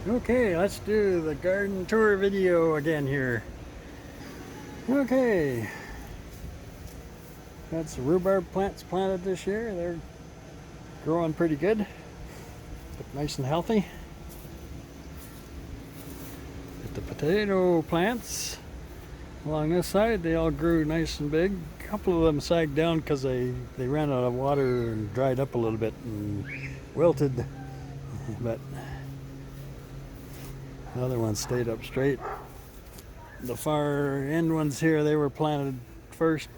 Okay, let's do the garden tour video again here. Okay, got some rhubarb plants planted this year. They're growing pretty good, look nice and healthy. Got the potato plants along this side. They all grew nice and big. A couple of them sagged down because they ran out of water and dried up a little bit and wilted, but the other ones stayed up straight. The far end ones here, they were planted first,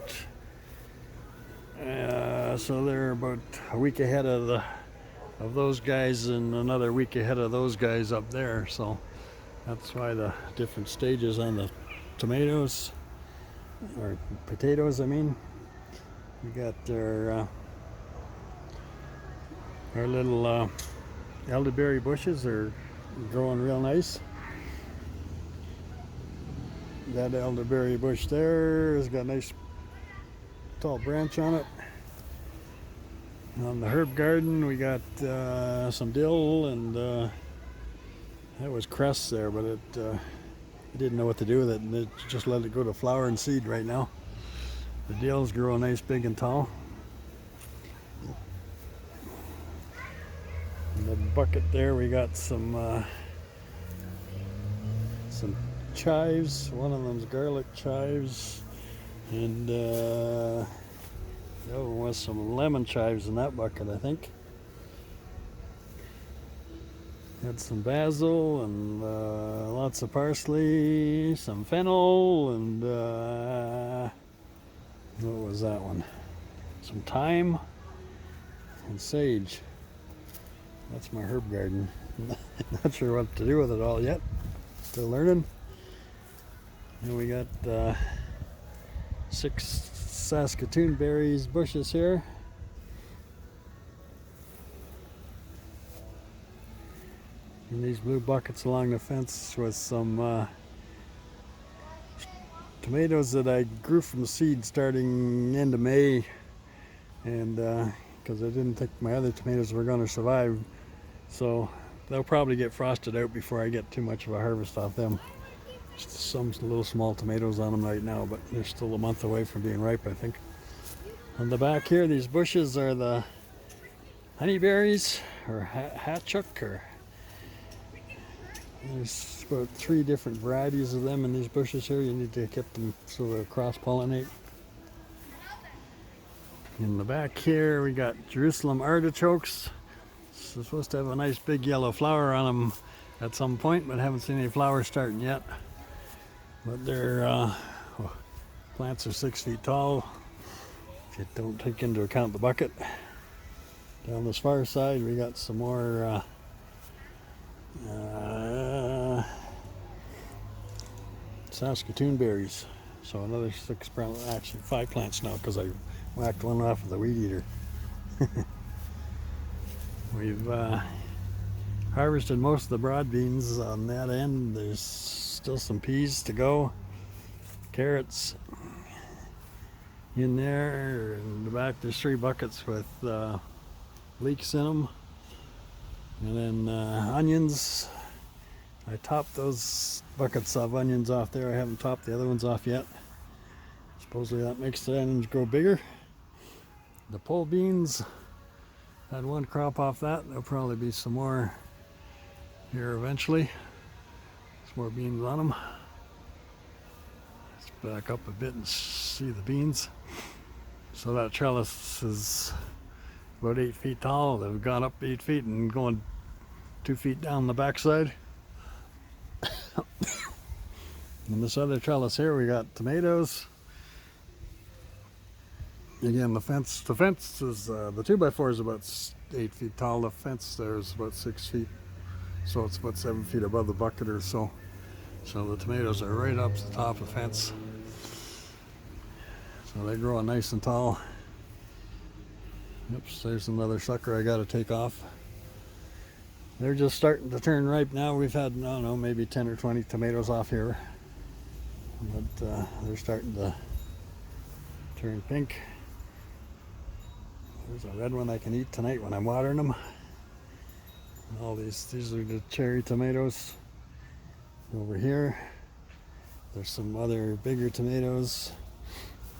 so they're about a week ahead of those guys and another week ahead of those guys up there. So that's why the different stages on the tomatoes or potatoes. I mean, we got our little elderberry bushes are growing real nice. That elderberry bush there has got a nice tall branch on it. On the herb garden we got some dill, and that was cress there, but it didn't know what to do with it, and it just let it go to flower and seed right now. The dill's growing nice, big and tall. In the bucket there we got some chives. One of them's garlic chives, and there was some lemon chives in that bucket, I think. Had some basil and lots of parsley, some fennel, and what was that one? Some thyme and sage. That's my herb garden. Not sure what to do with it all yet. Still learning. And we got 6 Saskatoon berries bushes here. And these blue buckets along the fence with some tomatoes that I grew from seed starting into May, and because I didn't think my other tomatoes were going to survive, so they'll probably get frosted out before I get too much of a harvest off them. Just some little small tomatoes on them right now, but they're still a month away from being ripe, I think. On the back here, these bushes are the honeyberries, or hatchook, or there's about 3 different varieties of them in these bushes here. You need to get them so they cross-pollinate. In the back here, we got Jerusalem artichokes. They're supposed to have a nice big yellow flower on them at some point, but haven't seen any flowers starting yet. But their plants are 6 feet tall, if you don't take into account the bucket. Down this far side, we got some more Saskatoon berries. So another 6 plants, actually 5 plants now, because I whacked one off with a weed eater. We've harvested most of the broad beans on that end. There's still some peas to go, carrots in there. In the back there's 3 buckets with leeks in them, and then onions. I topped those buckets of onions off there. I haven't topped the other ones off yet. Supposedly that makes the onions grow bigger. The pole beans, had 1 crop off that. There'll probably be some more here eventually. Some more beans on them. Let's back up a bit and see the beans. So that trellis is about 8 feet tall. They've gone up 8 feet and going 2 feet down the backside. And this other trellis here, we got tomatoes. Again, the fence is the 2x4 is about 8 feet tall. The fence there is about 6 feet, so it's about 7 feet above the bucket or so. So the tomatoes are right up to the top of the fence. So they're growing nice and tall. Oops, there's another sucker I got to take off. They're just starting to turn ripe now. We've had, I don't know, maybe 10 or 20 tomatoes off here, but they're starting to turn pink. There's a red one I can eat tonight when I'm watering them. all these are the cherry tomatoes. Over here there's some other bigger tomatoes.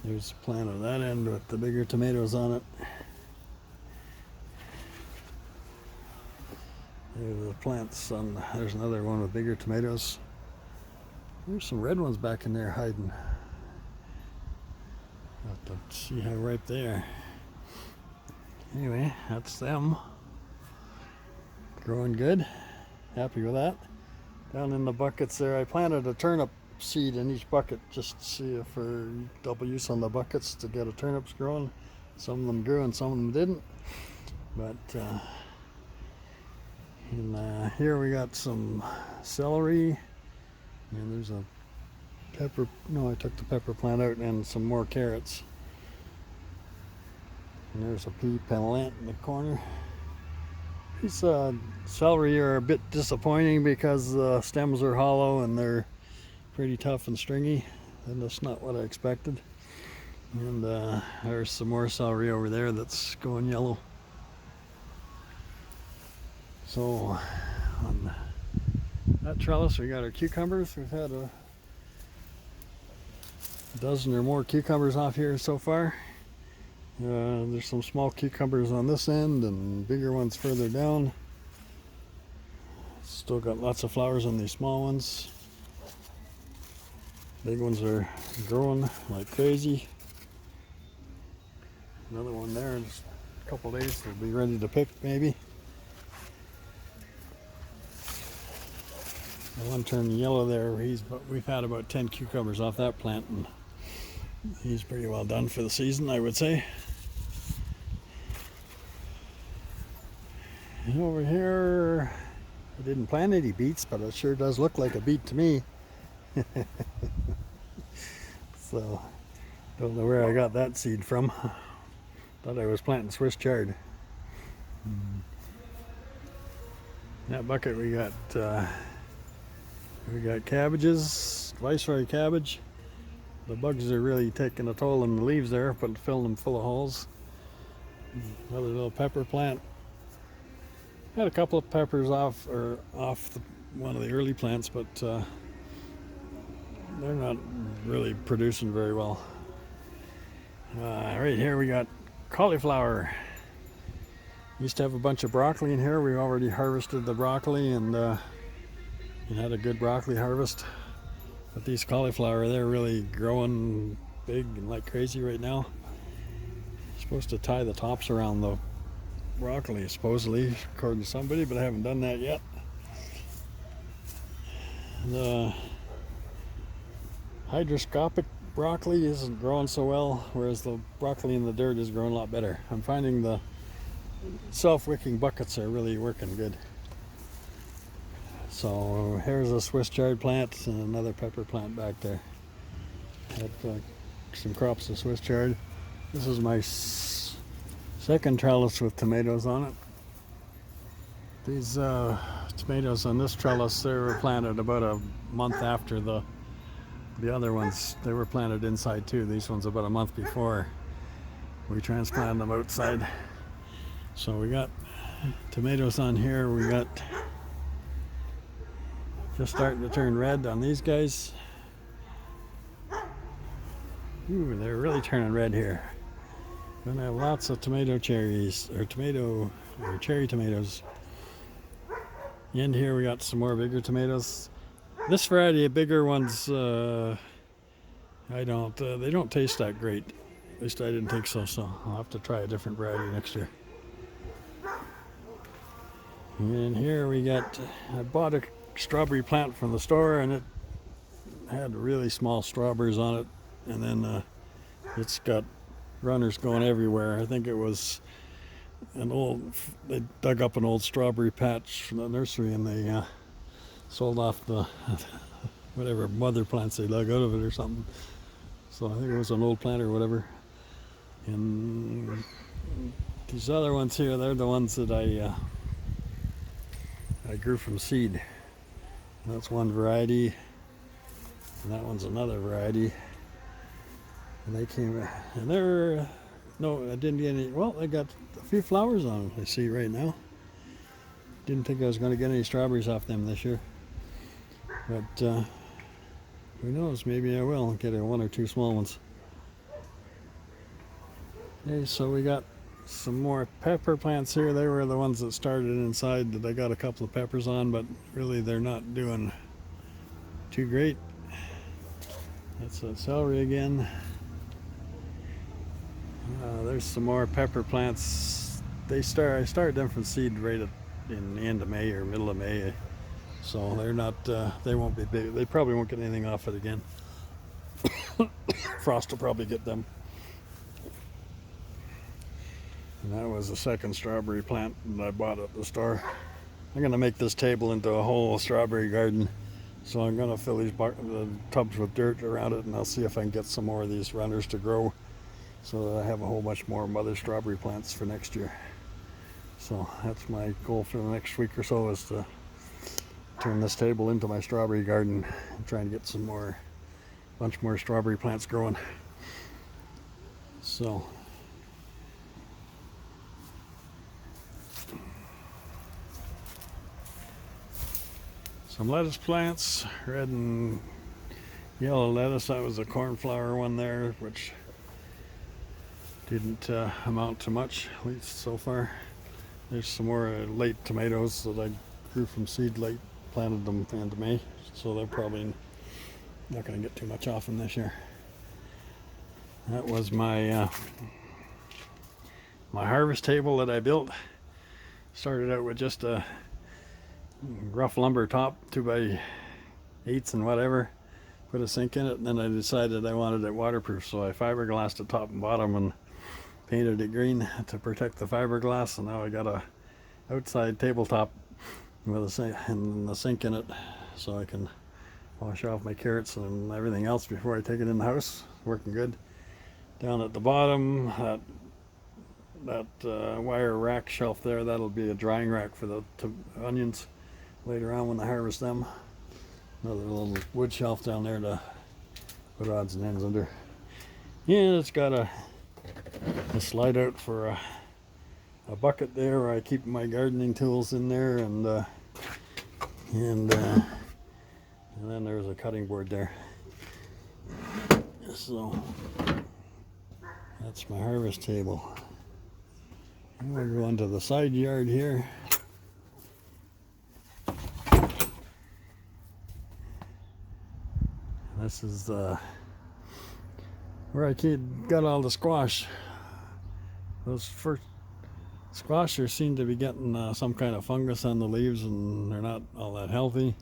There's a plant on that end with the bigger tomatoes on it. There's the plants on, there's another one with bigger tomatoes. There's some red ones back in there hiding. Have to see how right there. Anyway, that's them. Growing good. Happy with that. Down in the buckets there, I planted a turnip seed in each bucket just to see if for double use on the buckets to get a turnips growing. Some of them grew and some of them didn't. But here we got some celery, and there's a pepper. No, I took the pepper plant out, and some more carrots. And there's a pea plant in the corner. These celery are a bit disappointing because the stems are hollow and they're pretty tough and stringy, and that's not what I expected. And there's some more celery over there that's going yellow. So on that trellis we got our cucumbers. We've had a dozen or more cucumbers off here so far. There's some small cucumbers on this end and bigger ones further down. Still got lots of flowers on these small ones. Big ones are growing like crazy. Another one there in just a couple days they'll be ready to pick maybe. The one turned yellow there, we've had about 10 cucumbers off that plant, and he's pretty well done for the season, I would say. And over here, I didn't plant any beets, but it sure does look like a beet to me. So, don't know where I got that seed from. Thought I was planting Swiss chard. That bucket we got cabbages, Viceroy cabbage. The bugs are really taking a toll on the leaves there, but filling them full of holes. Another little pepper plant. Had a couple of peppers off one of the early plants, but they're not really producing very well. Right here we got cauliflower. Used to have a bunch of broccoli in here. We already harvested the broccoli and had a good broccoli harvest. But these cauliflower, they're really growing big and like crazy right now. Supposed to tie the tops around the broccoli, supposedly, according to somebody, but I haven't done that yet. The hydroscopic broccoli isn't growing so well, whereas the broccoli in the dirt is growing a lot better. I'm finding the self-wicking buckets are really working good. So here's a Swiss chard plant and another pepper plant back there. Had some crops of Swiss chard. This is my second trellis with tomatoes on it. These tomatoes on this trellis, they were planted about a month after the other ones. They were planted inside too. These ones about a month before we transplanted them outside. So we got tomatoes on here. We got just starting to turn red on these guys. Ooh, they're really turning red here. Gonna have lots of tomato cherries, or cherry tomatoes. In here we got some more bigger tomatoes. This variety of bigger ones, they don't taste that great. At least I didn't think so, so I'll have to try a different variety next year. And here we got, I bought a strawberry plant from the store, and it had really small strawberries on it, and then it's got runners going everywhere. I think it was they dug up an old strawberry patch from the nursery, and they sold off the whatever mother plants they dug out of it or something. So I think it was an old plant or whatever. And these other ones here, they're the ones that I grew from seed. That's one variety, and that one's another variety. And they came, and they're, no, I didn't get any, well, I got a few flowers on them, I see right now. Didn't think I was going to get any strawberries off them this year. But who knows, maybe I will get one or two small ones. Okay, so we got some more pepper plants here. They were the ones that started inside that I got a couple of peppers on, but really they're not doing too great. That's a celery again. There's some more pepper plants. I started them from seed right in the end of May or middle of May. So they're not, they won't be big. They probably won't get anything off it again. Frost will probably get them. And that was the second strawberry plant that I bought at the store. I'm going to make this table into a whole strawberry garden. So I'm going to fill these the tubs with dirt around it, and I'll see if I can get some more of these runners to grow so that I have a whole bunch more mother strawberry plants for next year. So that's my goal for the next week or so, is to turn this table into my strawberry garden and try and get bunch more strawberry plants growing. So some lettuce plants, red and yellow lettuce. That was a cornflower one there, which didn't amount to much, at least so far. There's some more late tomatoes that I grew from seed late, planted them into May, so they're probably not going to get too much off them this year. That was my my harvest table that I built. Started out with just a rough lumber top, 2x8s and whatever. Put a sink in it, and then I decided I wanted it waterproof, so I fiberglassed the top and bottom and painted it green to protect the fiberglass. And now I got a outside tabletop with a sink and the sink in it, so I can wash off my carrots and everything else before I take it in the house. Working good. Down at the bottom, that wire rack shelf there, that'll be a drying rack for the onions later on when I harvest them. Another little wood shelf down there to put odds and ends under. Yeah, it's got a slide out for a bucket there where I keep my gardening tools in there, and then there's a cutting board there. So that's my harvest table. I'm going to go into the side yard here. This is where I got all the squash. Those first squashers seem to be getting some kind of fungus on the leaves, and they're not all that healthy,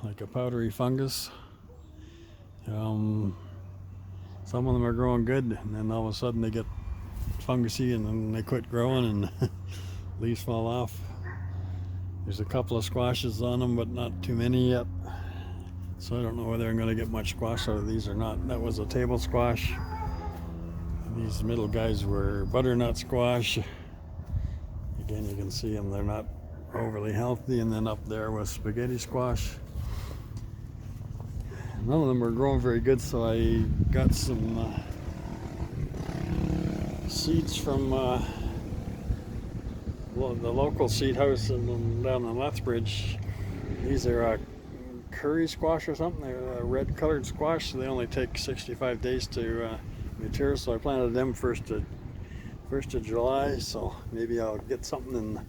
like a powdery fungus. Some of them are growing good, and then all of a sudden they get fungusy, and then they quit growing and leaves fall off. There's a couple of squashes on them, but not too many yet. So I don't know whether I'm going to get much squash out of these or not. That was a table squash. These middle guys were butternut squash. Again, you can see them, they're not overly healthy. And then up there was spaghetti squash. None of them were growing very good, so I got some seeds from the local seed house down in Lethbridge. These are curry squash or something. They're a red colored squash, so they only take 65 days to mature. So I planted them first of July, so maybe I'll get something in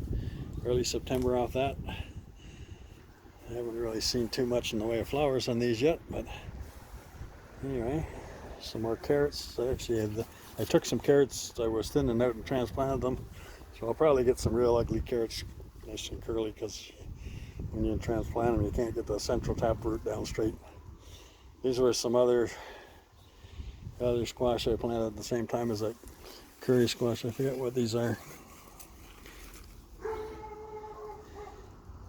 early September off that. I haven't really seen too much in the way of flowers on these yet, but anyway, some more carrots. I took some carrots I was thinning out and transplanted them, so I'll probably get some real ugly carrots, nice and curly, because when you transplant them you can't get the central taproot down straight. These were some other squash I planted at the same time as that curry squash. I forget what these are.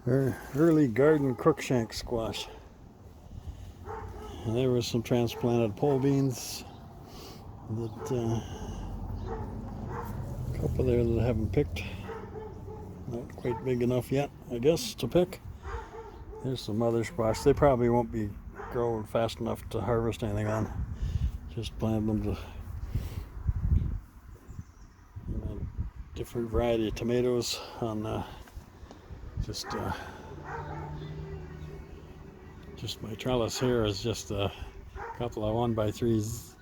Early garden crookshank squash. And there were some transplanted pole beans that a couple there that I haven't picked. Not quite big enough yet, I guess, to pick. There's some other squash. They probably won't be growing fast enough to harvest anything on. Just planted them to different variety of tomatoes on just my trellis here is just a couple of 1x3s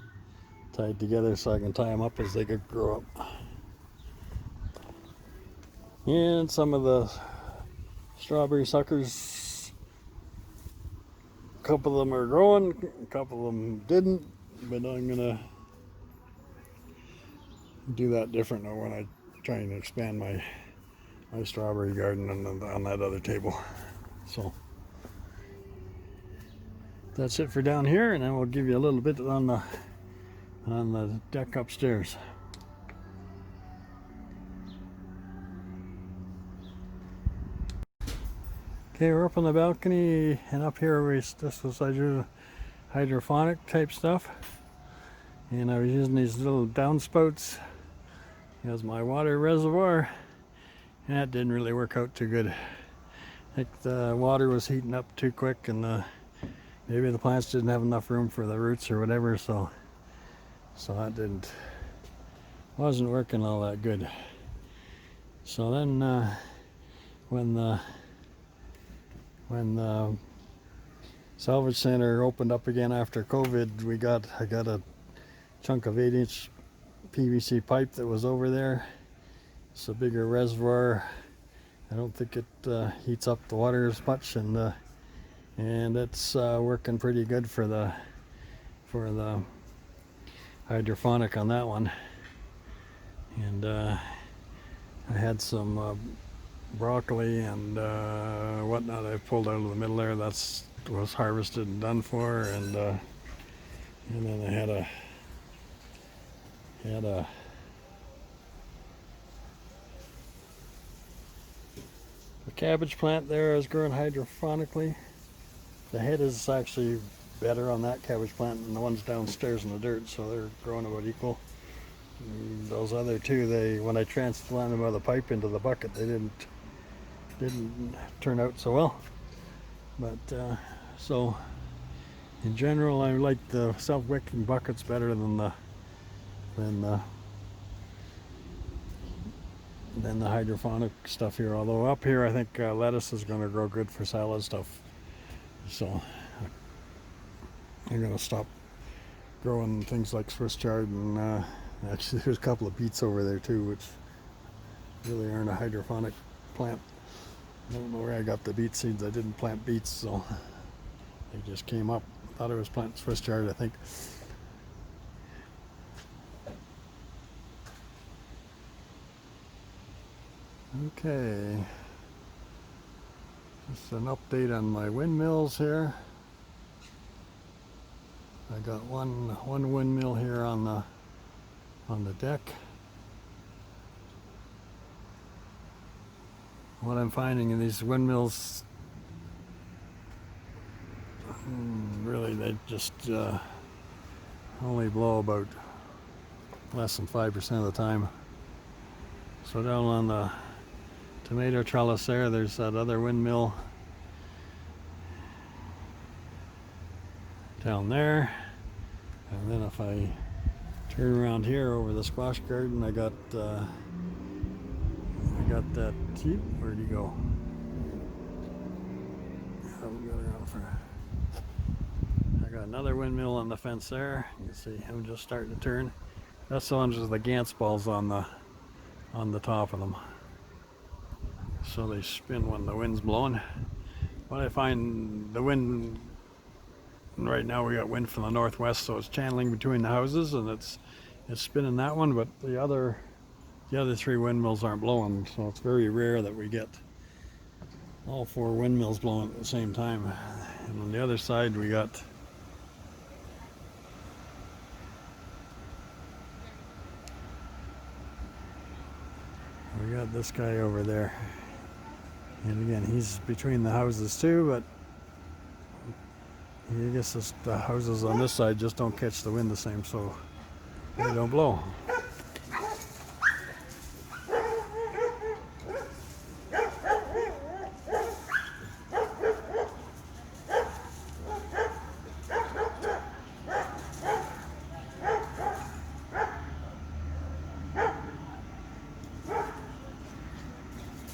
tied together so I can tie them up as they could grow up. And some of the strawberry suckers, a couple of them are growing, a couple of them didn't, but I'm gonna do that different now when I try and expand my strawberry garden on that other table. So that's it for down here, and then we'll give you a little bit on the deck upstairs. Okay, we're up on the balcony, and up here this was I do hydroponic type stuff, and I was using these little downspouts as my water reservoir, and that didn't really work out too good. I think the water was heating up too quick, and maybe the plants didn't have enough room for the roots or whatever, so that wasn't working all that good. So then when the salvage center opened up again after COVID, I got a chunk of 8-inch PVC pipe that was over there. It's a bigger reservoir. I don't think it heats up the water as much, and it's working pretty good for the hydroponic on that one. And I had some broccoli and whatnot I pulled out of the middle there. That was harvested and done for, and then I had a cabbage plant there I was growing hydroponically. The head is actually better on that cabbage plant than the ones downstairs in the dirt, so they're growing about equal. And those other two, when I transplanted them out of the pipe into the bucket, they didn't turn out so well. But so in general, I like the self-wicking buckets better than the hydroponic stuff here. Although up here, I think lettuce is going to grow good for salad stuff. So I'm going to stop growing things like Swiss chard, and actually there's a couple of beets over there too, which really aren't a hydroponic plant. I don't know where I got the beet seeds. I didn't plant beets, so they just came up. Thought I was planting Swiss chard, I think. Okay, just an update on my windmills here. I got one windmill here on the deck. What I'm finding in these windmills, really they just only blow about less than 5% of the time. So down on the tomato trellis there's that other windmill down there, and then if I turn around here over the squash garden, I got that. Where'd he go? I got another windmill on the fence there. You can see him just starting to turn. That's the ones with the Gantz balls on the top of them, so they spin when the wind's blowing. But I find the wind right now, we got wind from the northwest, so it's channeling between the houses, and it's spinning that one, but the other three windmills aren't blowing, so it's very rare that we get all four windmills blowing at the same time. And on the other side we got this guy over there, and again he's between the houses too, but I guess the houses on this side just don't catch the wind the same, so they don't blow.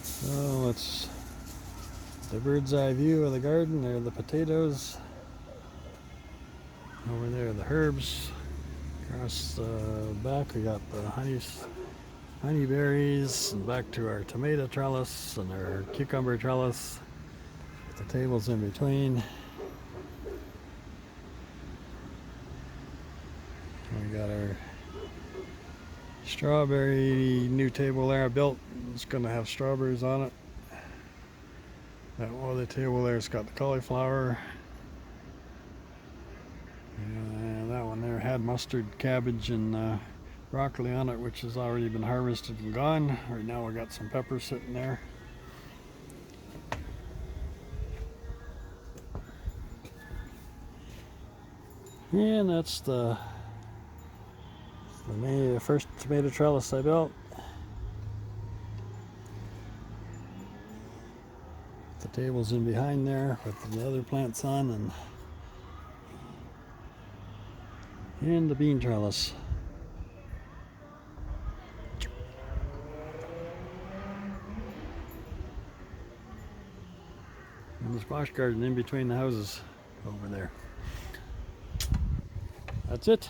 So let's The bird's eye view of the garden. There are the potatoes. Over there are the herbs. Across the back we got the honeyberries, and back to our tomato trellis and our cucumber trellis. The tables in between. We got our strawberry new table there I built. It's going to have strawberries on it. That other table there's got the cauliflower. And that one there had mustard, cabbage, and broccoli on it, which has already been harvested and gone. Right now we got some peppers sitting there. And that's the first tomato trellis I built. The table's in behind there with the other plants on, and the bean trellis. And the squash garden in between the houses over there. That's it.